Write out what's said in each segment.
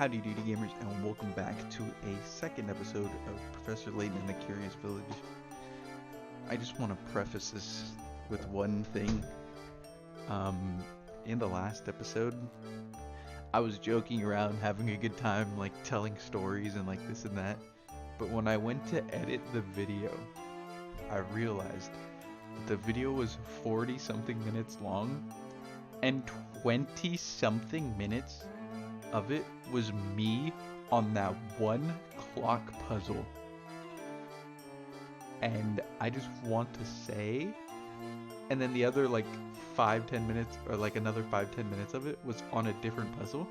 Howdy doody gamers, and welcome back to a second episode of Professor Layton and the Curious Village. I just want to preface this with one thing. In the last episode, I was joking around, having a good time, like telling stories and like this and that. But when I went to edit the video, I realized the video was 40 something minutes long, and 20 something minutes of it was me on that one clock puzzle. And I just want to say, and then the other like 5-10 minutes, or like another 5-10 minutes of it was on a different puzzle,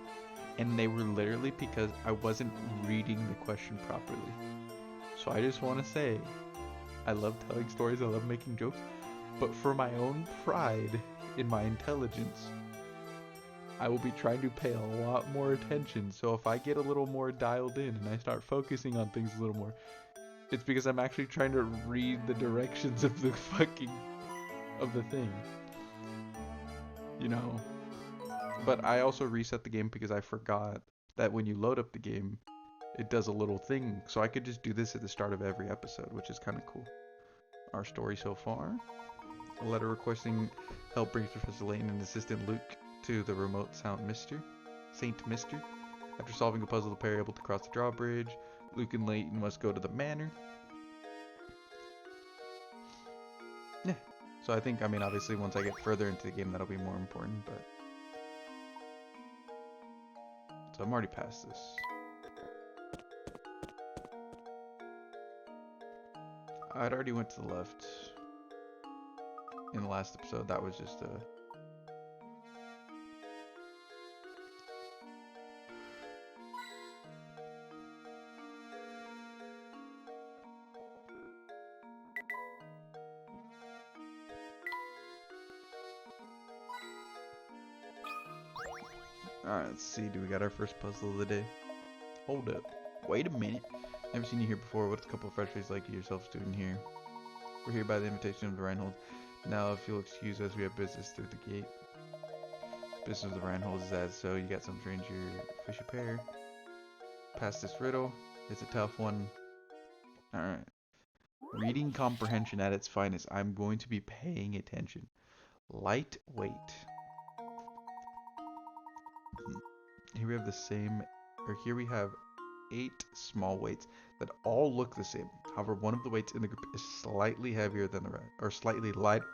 and they were literally because I wasn't reading the question properly. So I just want to say, I love telling stories, I love making jokes, but for my own pride in my intelligence, I will be trying to pay a lot more attention. So if I get a little more dialed in and I start focusing on things a little more, it's because I'm actually trying to read the directions of the thing. You know. But I also reset the game because I forgot that when you load up the game, it does a little thing. So I could just do this at the start of every episode, which is kind of cool. Our story so far. A letter requesting help brings Professor Layton and assistant Luke to the remote Saint Mister. After solving a puzzle, the pair are able to cross the drawbridge. Luke and Layton must go to the manor. Yeah. So I think, obviously once I get further into the game, that'll be more important, but... So I'm already past this. I'd already went to the left in the last episode. That was just a... Alright, let's see. Do we got our first puzzle of the day? Hold up. Wait a minute. Never seen you here before. What's a couple of fresh faces like yourself doing here? We're here by the invitation of the Reinholds. Now, if you'll excuse us, we have business through the gate. Business of the Reinholds is as so. You got some stranger fishy pair. Past this riddle. It's a tough one. Alright. Reading comprehension at its finest. I'm going to be paying attention. Lightweight. Here we have the same, or here we have 8 small weights that all look the same. However, one of the weights in the group is slightly heavier than the rest, or slightly lighter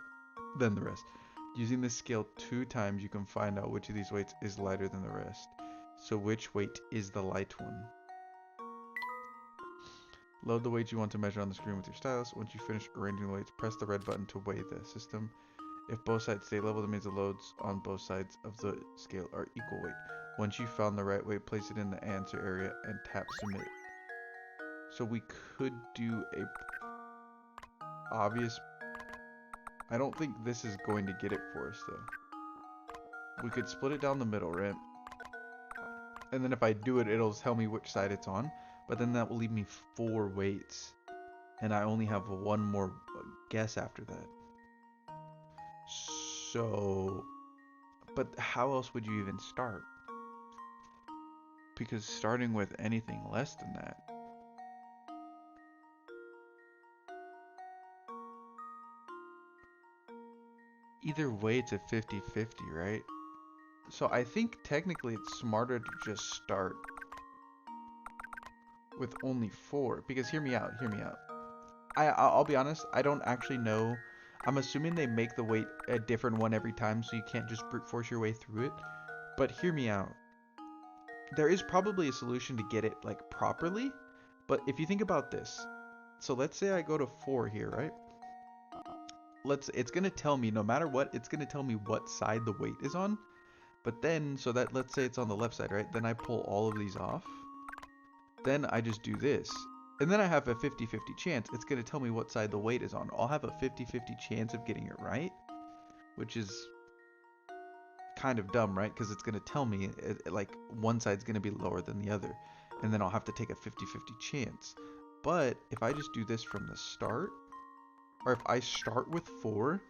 than the rest. Using this scale 2 times, you can find out which of these weights is lighter than the rest. So which weight is the light one? Load the weight you want to measure on the screen with your stylus. Once you finish arranging the weights, press the red button to weigh the system. If both sides stay level, that means the loads on both sides of the scale are equal weight. Once you've found the right weight, place it in the answer area and tap submit. So we could do a obvious... I don't think this is going to get it for us though. We could split it down the middle, right? And then if I do it, it'll tell me which side it's on. But then that will leave me 4 weights. And I only have one more guess after that. So... But how else would you even start? Because starting with anything less than that, either way it's a 50-50, right? So I think technically it's smarter to just start with only 4, because hear me out. I'll be honest, I don't actually know. I'm assuming they make the weight a different one every time, so you can't just brute force your way through it. But hear me out. There is probably a solution to get it like properly, but if you think about this, so let's say I go to 4 here, right? It's gonna tell me, no matter what, it's gonna tell me what side the weight is on. But then, so that, let's say it's on the left side, right? Then I pull all of these off. Then I just do this. And then I have a 50-50 chance. It's gonna tell me what side the weight is on. I'll have a 50-50 chance of getting it right, which is kind of dumb, right? Because it's going to tell me like one side's going to be lower than the other, and then I'll have to take a 50-50 chance. But if I just do this from the start, or if I start with 4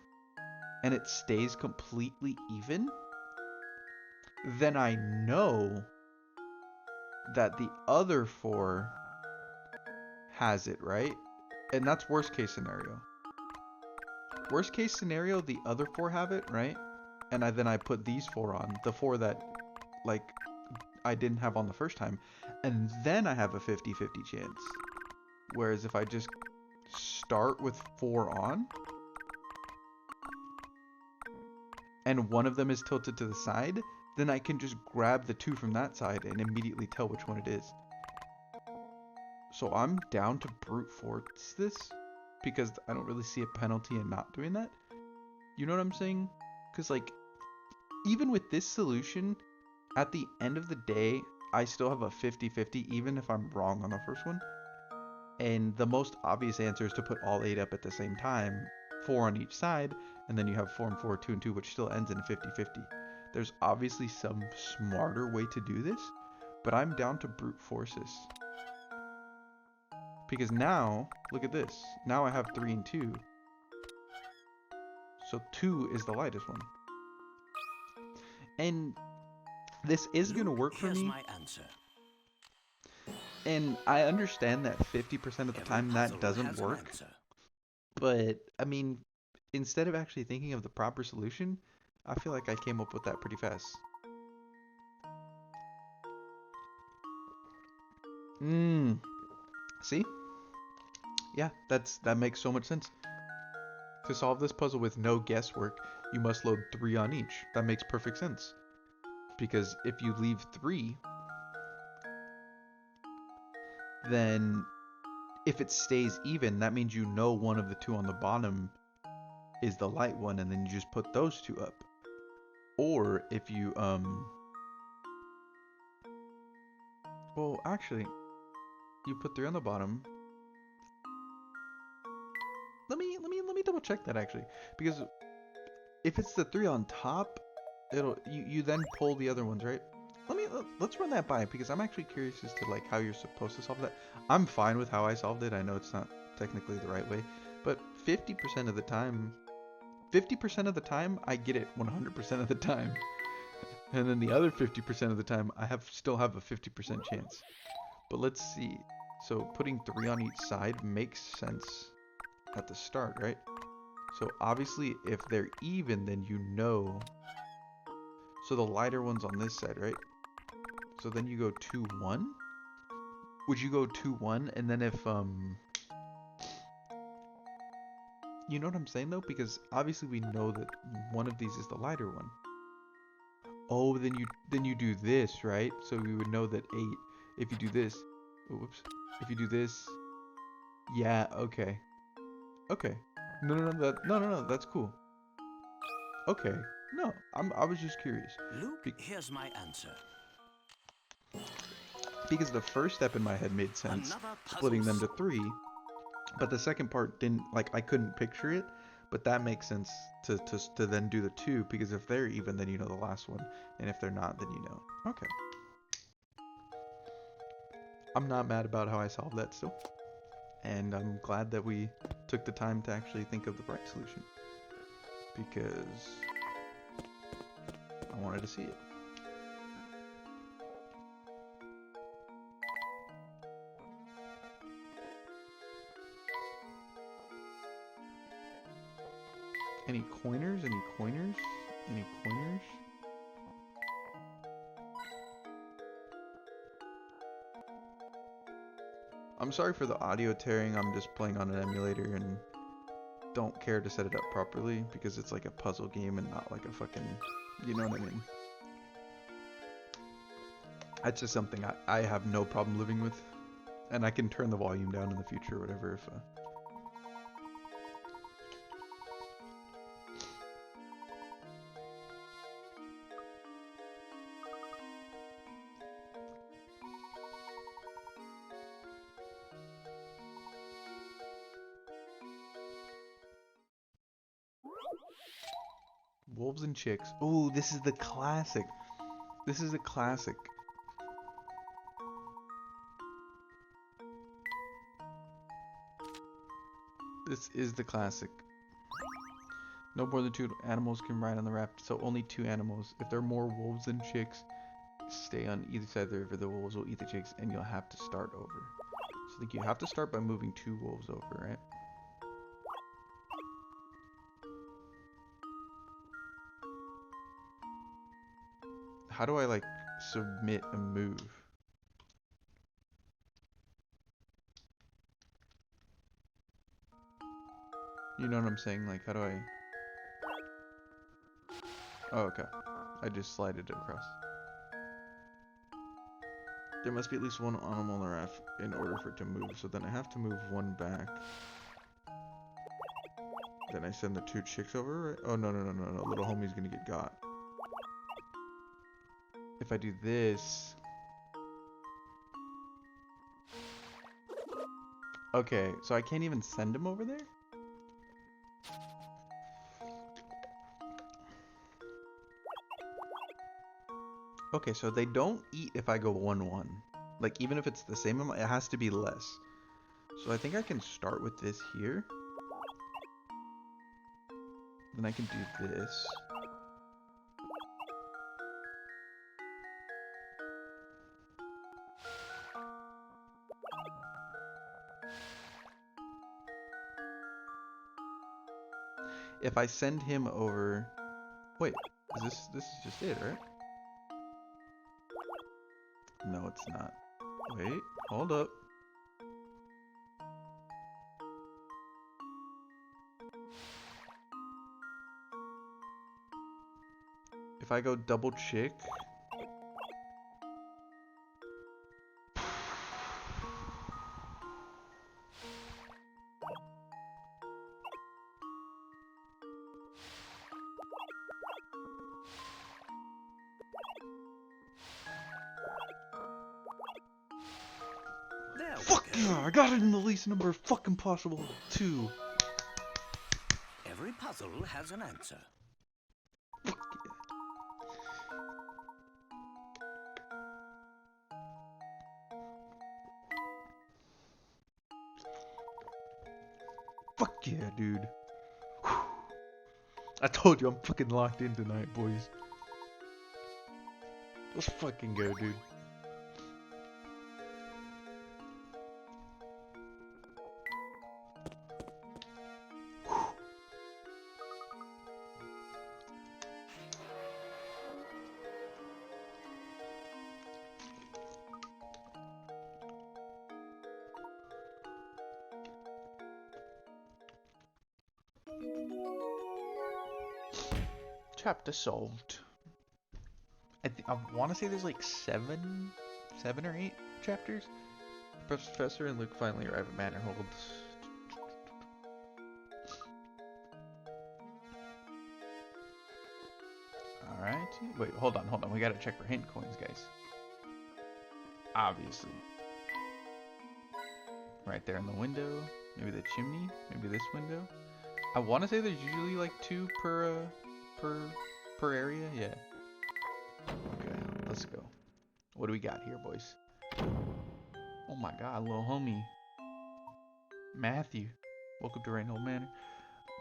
and it stays completely even, then I know that the other 4 has it, right? And that's worst case scenario. Worst case scenario, the other 4 have it, right? And then I put these 4 on, the 4 that like I didn't have on the first time, and then I have a 50-50 chance. Whereas if I just start with 4 on, and one of them is tilted to the side, then I can just grab the 2 from that side and immediately tell which one it is. So I'm down to brute force this, because I don't really see a penalty in not doing that. You know what I'm saying? Because, like, even with this solution, at the end of the day, I still have a 50-50, even if I'm wrong on the first one. And the most obvious answer is to put all 8 up at the same time, 4 on each side, and then you have 4 and 4, 2 and 2, which still ends in a 50-50. There's obviously some smarter way to do this, but I'm down to brute force this. Because now, look at this. Now I have 3 and 2. So 2 is the lightest one. And this is going to work for me. My answer. And I understand that 50% of the time that doesn't work. But, I mean, instead of actually thinking of the proper solution, I feel like I came up with that pretty fast. See? Yeah, that makes so much sense. To solve this puzzle with no guesswork, you must load 3 on each. That makes perfect sense. Because if you leave 3, then if it stays even, that means you know one of the 2 on the bottom is the light one, and then you just put those 2 up. Or if you well, actually, you put 3 on the bottom. Let me double check that actually, because if it's the 3 on top, you then pull the other ones, right? Let's run that by, because I'm actually curious as to like how you're supposed to solve that. I'm fine with how I solved it. I know it's not technically the right way, but 50% of the time, I get it 100% of the time. And then the other 50% of the time, I still have a 50% chance. But let's see. So putting 3 on each side makes sense at the start, right? So obviously if they're even, then you know. So the lighter one's on this side, right? So then you go 2-1. Would you go 2-1, and then if you know what I'm saying though? Because obviously we know that one of these is the lighter one. Oh, then you do this, right? So we would know that 8. If you do this, oh, whoops. If you do this, yeah, okay. Okay. No, that's cool. Okay. No, I was just curious. Luke, here's my answer. Because the first step in my head made sense, splitting them to 3, but the second part didn't, like, I couldn't picture it, but that makes sense to then do the 2, because if they're even, then you know the last one, and if they're not, then you know. Okay. I'm not mad about how I solved that still, and I'm glad that we took the time to actually think of the right solution, because I wanted to see it. Any coiners? Any coiners? Any coiners? I'm sorry for the audio tearing. I'm just playing on an emulator and don't care to set it up properly because it's like a puzzle game and not like a fucking, you know what I mean? That's just something I have no problem living with. And I can turn the volume down in the future or whatever if Wolves and Chicks. Ooh, this is the classic. This is a classic. This is the classic. No more than 2 animals can ride on the raft, so only 2 animals. If there are more wolves than chicks, stay on either side of the river. The wolves will eat the chicks, and you'll have to start over. So I think you have to start by moving 2 wolves over, right? How do I, like, submit a move? You know what I'm saying? Like, how do I... Oh, okay. I just slided it across. There must be at least one animal on the raft in order for it to move. So then I have to move 1 back. Then I send the 2 chicks over, right? Oh, no. Little homie's gonna get got. If I do this... Okay, so I can't even send him over there? Okay, so they don't eat if I go 1-1. Like, even if it's the same amount, it has to be less. So I think I can start with this here. Then I can do this. If I send him over... Wait, this is just it, right? No, it's not. Wait, hold up. If I go double chick... There we Fuck go. yeah, I got it in the least number of fucking possible. 2. Every puzzle has an answer. Fuck yeah. Fuck yeah, dude. Whew. I told you I'm fucking locked in tonight, boys. Let's fucking go, dude. Chapter solved. I want to say there's like 7 or 8 chapters. Professor and Luke finally arrive at Mannerhold. Alright. Wait, hold on. We gotta check for hint coins, guys. Obviously. Right there in the window. Maybe the chimney. Maybe this window. I want to say there's usually like 2 per area. Yeah. Okay, let's go. What do we got here, boys? Oh my god, little homie. Matthew. Welcome to Rainhold Manor.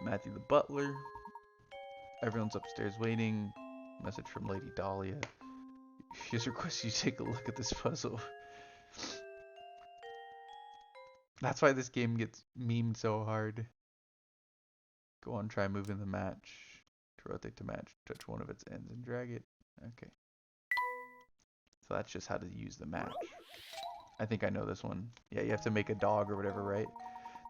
Matthew the butler. Everyone's upstairs waiting. Message from Lady Dahlia. She has requested you take a look at this puzzle. That's why this game gets memed so hard. Go on, try moving the match. To rotate to match, touch one of its ends and drag it. Okay. So that's just how to use the match. I think I know this one. Yeah, you have to make a dog or whatever, right?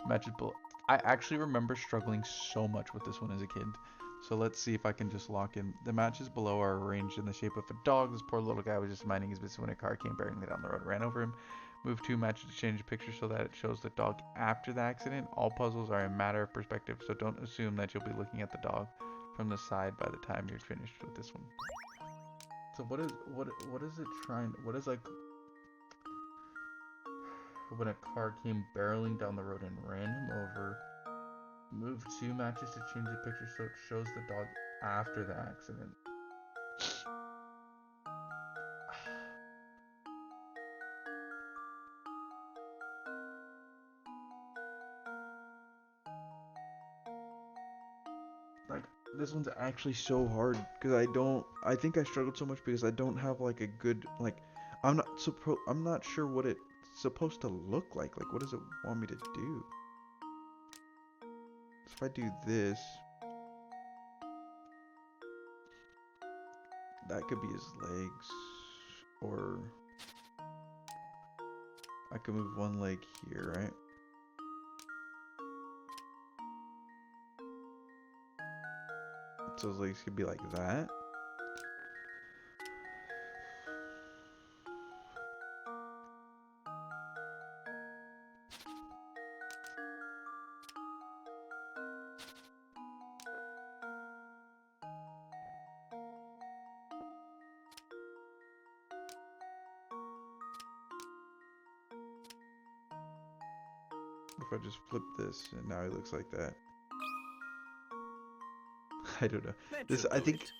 Match is below. I actually remember struggling so much with this one as a kid. So let's see if I can just lock in. The matches below are arranged in the shape of a dog. This poor little guy was just minding his business when a car came barreling down the road and ran over him. Move 2 matches to change the picture so that it shows the dog after the accident. All puzzles are a matter of perspective, so don't assume that you'll be looking at the dog from the side by the time you're finished with this one. So what is it trying? What is like when a car came barreling down the road and ran him over? Move 2 matches to change the picture so it shows the dog after the accident. Like, This one's actually so hard because I think I struggled so much because I don't have like a good, like, I'm not sure what it's supposed to look like. Like, what does it want me to do? So if I do this, that could be his legs, or I could move one leg here, right? So his legs could be like that. If I just flip this and now he looks like that. I don't know. That This, should I do think, it.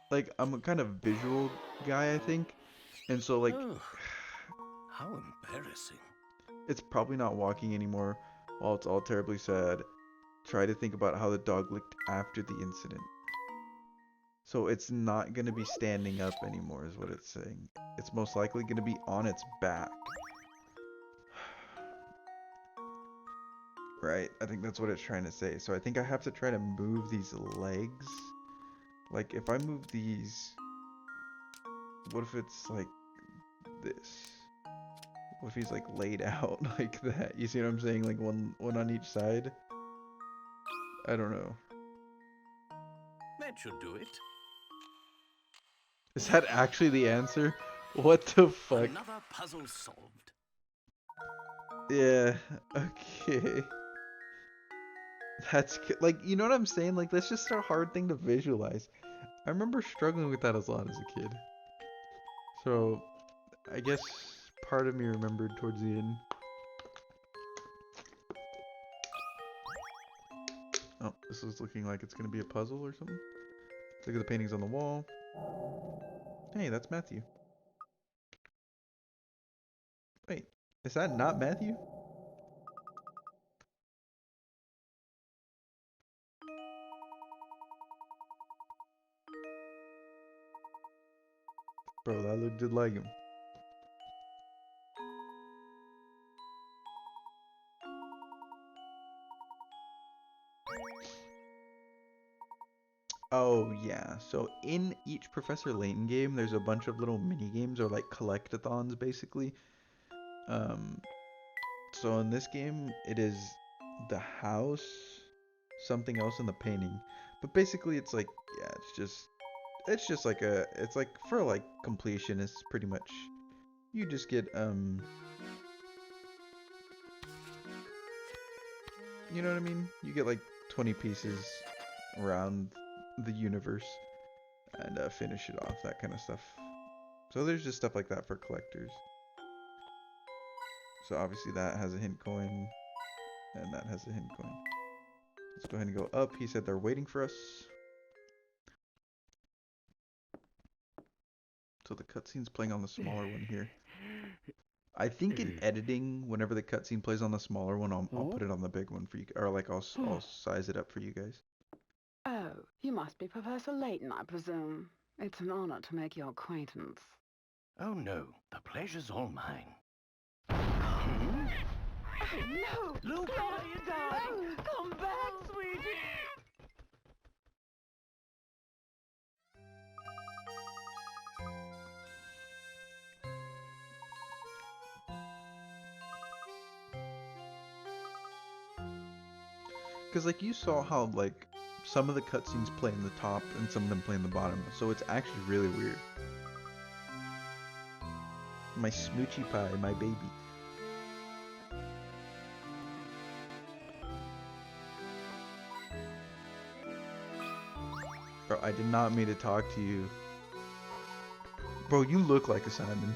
like, I'm a kind of visual guy, I think. And so, like, Oh, how embarrassing. it's probably not walking anymore while it's all terribly sad. Try to think about how the dog looked after the incident. So it's not going to be standing up anymore, is what it's saying. It's most likely going to be on its back. Right? I think that's what it's trying to say. So I think I have to try to move these legs. Like, if I move these, what if it's like this? What if he's like laid out like that? You see what I'm saying? Like one on each side? I don't know. That should do it. Is that actually the answer? What the fuck? Another puzzle solved. Yeah, okay. Like, you know what I'm saying? Like, that's just a hard thing to visualize. I remember struggling with that a lot as a kid. So, I guess part of me remembered towards the end. Oh, this is looking like it's gonna be a puzzle or something. Look at the paintings on the wall. Hey, that's Matthew. Wait, is that not Matthew? Bro, that looked just like him. Oh yeah, so in each Professor Layton game, there's a bunch of little mini games or like collectathons basically. Um, so in this game, it is the house, something else in the painting, but basically it's like, yeah, it's just like it's like for like completion. It's pretty much you just get you know what I mean? You get like 20 pieces around the universe and finish it off, that kind of stuff. So there's just stuff like that for collectors. So obviously that has a hint coin, and that has a hint coin. Let's go ahead and go up. He said they're waiting for us. So the cutscene's playing on the smaller one here. I think in editing, whenever the cutscene plays on the smaller one, I'll put it on the big one for you, or like I'll size it up for you guys. Oh, you must be Professor Layton, I presume. It's an honor to make your acquaintance. Oh no, the pleasure's all mine. Oh, no! Luke! Claire, you darling! Come back, sweetie! Because like you saw how like some of the cutscenes play in the top and some of them play in the bottom, so it's actually really weird. My smoochie pie, my baby. Bro, I did not mean to talk to you. Bro, you look like a Simon.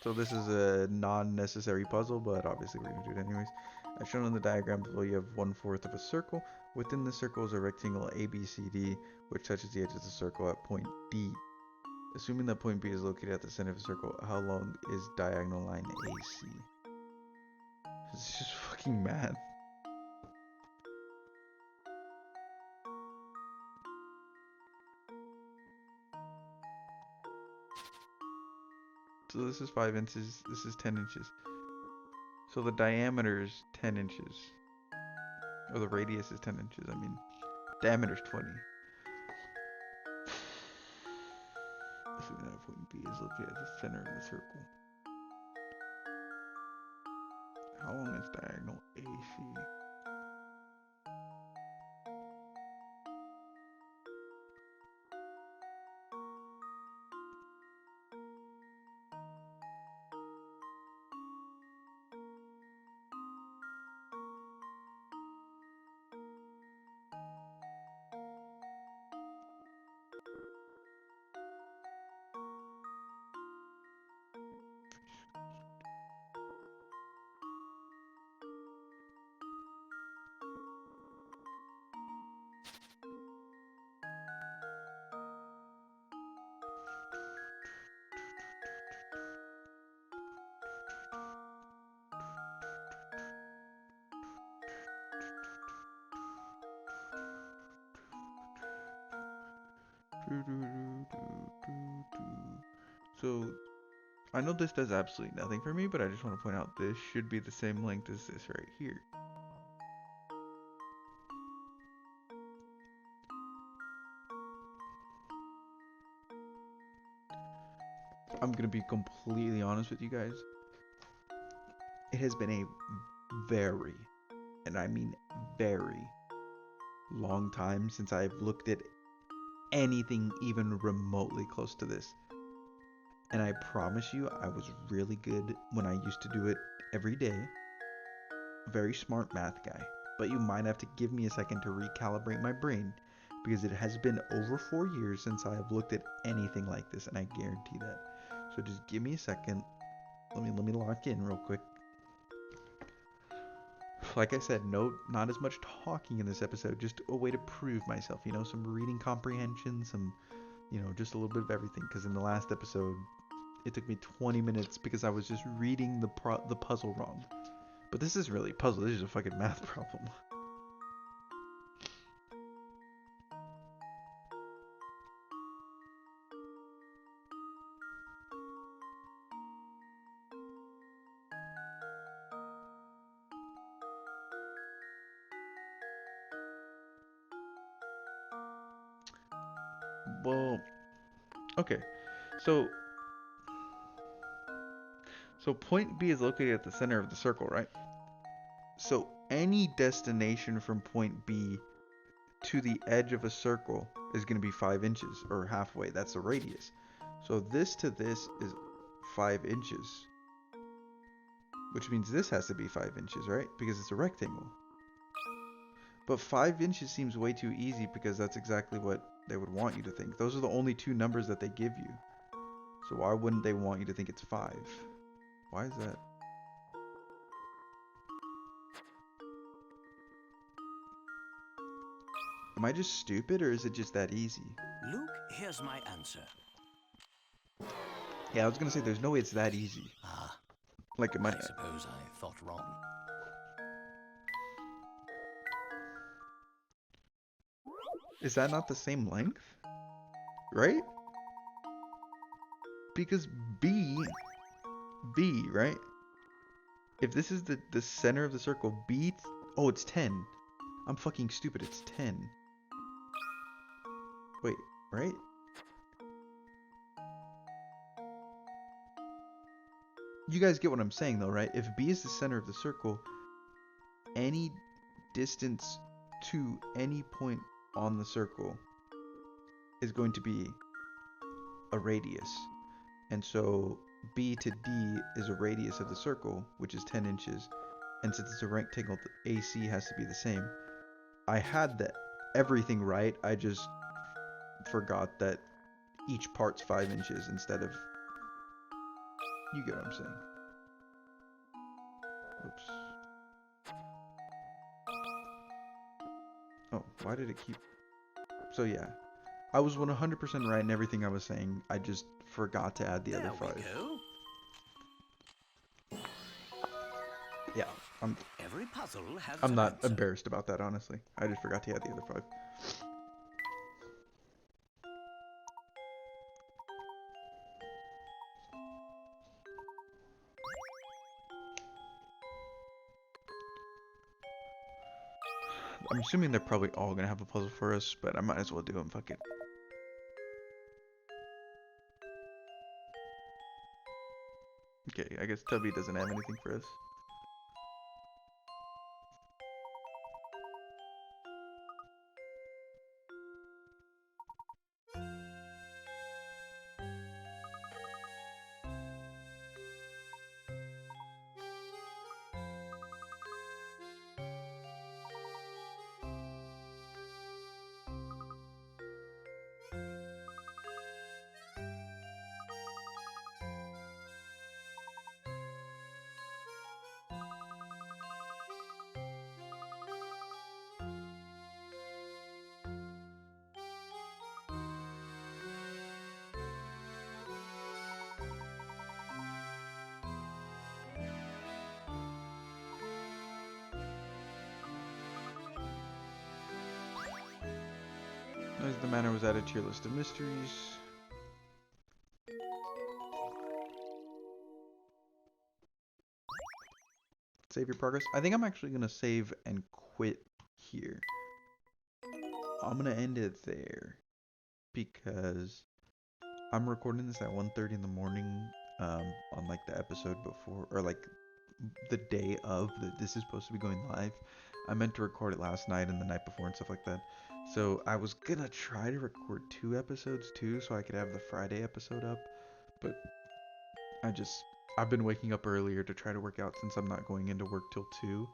So this is a non-necessary puzzle, but obviously we're gonna do it anyways. As shown in the diagram below, you have 1/4 of a circle. Within the circle is a rectangle ABCD, which touches the edge of the circle at point D. Assuming that point B is located at the center of the circle, how long is diagonal line AC? This is just fucking math. So this is 5 inches, this is 10 inches. So the diameter is 10 inches. Or the radius is 10 inches, I mean. Diameter is 20. Assuming that point B is located at the center of the circle. How long is diagonal AC? So, I know this does absolutely nothing for me, but I just want to point out this should be the same length as this right here. I'm gonna be completely honest with you guys. It has been a very, and I mean very, long time since I've looked at anything even remotely close to this. And I promise you, I was really good when I used to do it every day. Very smart math guy. But you might have to give me a second to recalibrate my brain, because it has been over 4 years since I have looked at anything like this, and I guarantee that. So just give me a second. Let me lock in real quick. Like I said, not as much talking in this episode, just a way to prove myself, you know, some reading comprehension, some, you know, just a little bit of everything. Because in the last episode, it took me 20 minutes because I was just reading the puzzle wrong. But this is really a puzzle, this is a fucking math problem. Well, okay. So point B is located at the center of the circle, right? So any destination from point B to the edge of a circle is going to be 5 inches, or halfway. That's the radius. So this to this is 5 inches, which means this has to be 5 inches, right? Because it's a rectangle. But 5 inches seems way too easy, because that's exactly what they would want you to think. Those are the only two numbers that they give you. So why wouldn't they want you to think it's 5? Why is that? Am I just stupid, or is it just that easy? Luke, here's my answer. Yeah, I was gonna say there's no way it's that easy. Like it might. I suppose I thought wrong. Is that not the same length? Right? Because B, right? If this is the center of the circle, B, oh, it's 10. I'm fucking stupid, it's 10. Wait, right? You guys get what I'm saying though, right? If B is the center of the circle, any distance to any point on the circle is going to be a radius. And so B to D is a radius of the circle, which is 10 inches. And since it's a rectangle, the AC has to be the same. I had everything right, I just forgot that each part's 5 inches instead of... You get what I'm saying. Oops. Oh, why did it keep... So yeah, I was 100% right in everything I was saying. I just forgot to add the other There we 5. go. Yeah, Every puzzle has I'm an not answer. embarrassed about that, honestly. I just forgot to add the other 5. I'm assuming they're probably all gonna have a puzzle for us, but I might as well do them. Fuck it. Okay, I guess Tubby doesn't have anything for us. As the manor was added to your list of mysteries. Save your progress. I think I'm actually gonna save and quit here. I'm gonna end it there because I'm recording this at 1:30 in the morning on like the episode before, or like the day of that this is supposed to be going live. I meant to record it last night and the night before and stuff like that. So I was gonna try to record 2 episodes too so I could have the Friday episode up, but I've been waking up earlier to try to work out since I'm not going into work till 2.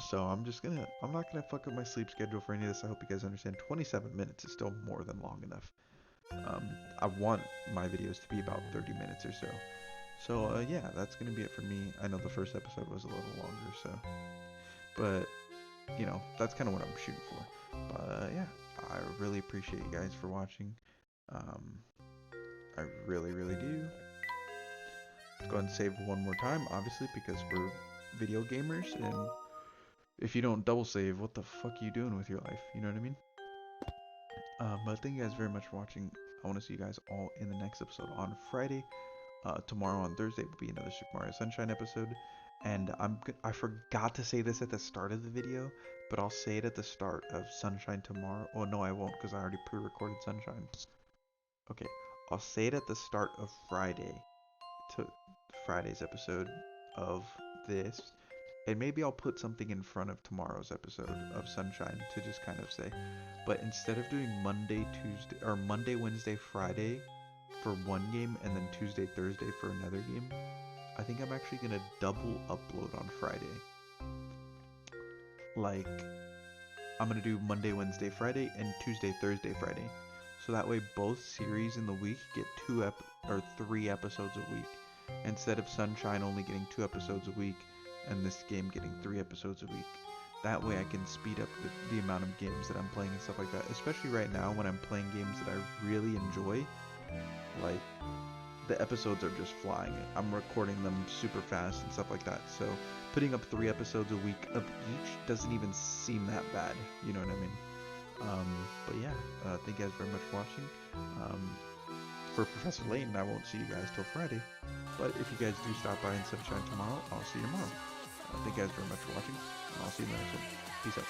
So I'm not gonna fuck up my sleep schedule for any of this. I hope you guys understand. 27 minutes is still more than long enough. I want my videos to be about 30 minutes or so. So yeah, that's gonna be it for me. I know the first episode was a little longer, so, but you know, that's kind of what I'm shooting for. But yeah, I really appreciate you guys for watching. Um, I really, really do. Let's go ahead and save one more time, obviously, because we're video gamers, and if you don't double save, what the fuck are you doing with your life? You know what I mean? But thank you guys very much for watching. I want to see you guys all in the next episode on Friday. Tomorrow on Thursday will be another Super Mario Sunshine episode. And I forgot to say this at the start of the video, but I'll say it at the start of Sunshine tomorrow. Oh no, I won't, because I already pre-recorded Sunshine. Okay, I'll say it at the start of Friday's episode of this, and maybe I'll put something in front of tomorrow's episode of Sunshine to just kind of say. But instead of doing Monday, Tuesday, or Monday, Wednesday, Friday for one game, and then Tuesday, Thursday for another game, I think I'm actually gonna double upload on Friday. Like, I'm gonna do Monday, Wednesday, Friday, and Tuesday, Thursday, Friday. So that way both series in the week get 3 episodes a week, instead of Sunshine only getting 2 episodes a week and this game getting 3 episodes a week. That way I can speed up the amount of games that I'm playing and stuff like that, especially right now when I'm playing games that I really enjoy. Like, the episodes are just flying. I'm recording them super fast and stuff like that, so putting up 3 episodes a week of each doesn't even seem that bad, you know what I mean? But yeah, thank you guys very much for watching. For Professor Layton, I won't see you guys till Friday, but if you guys do stop by in Sunshine tomorrow, I'll see you tomorrow. Thank you guys very much for watching, and I'll see you in the next one. Peace out.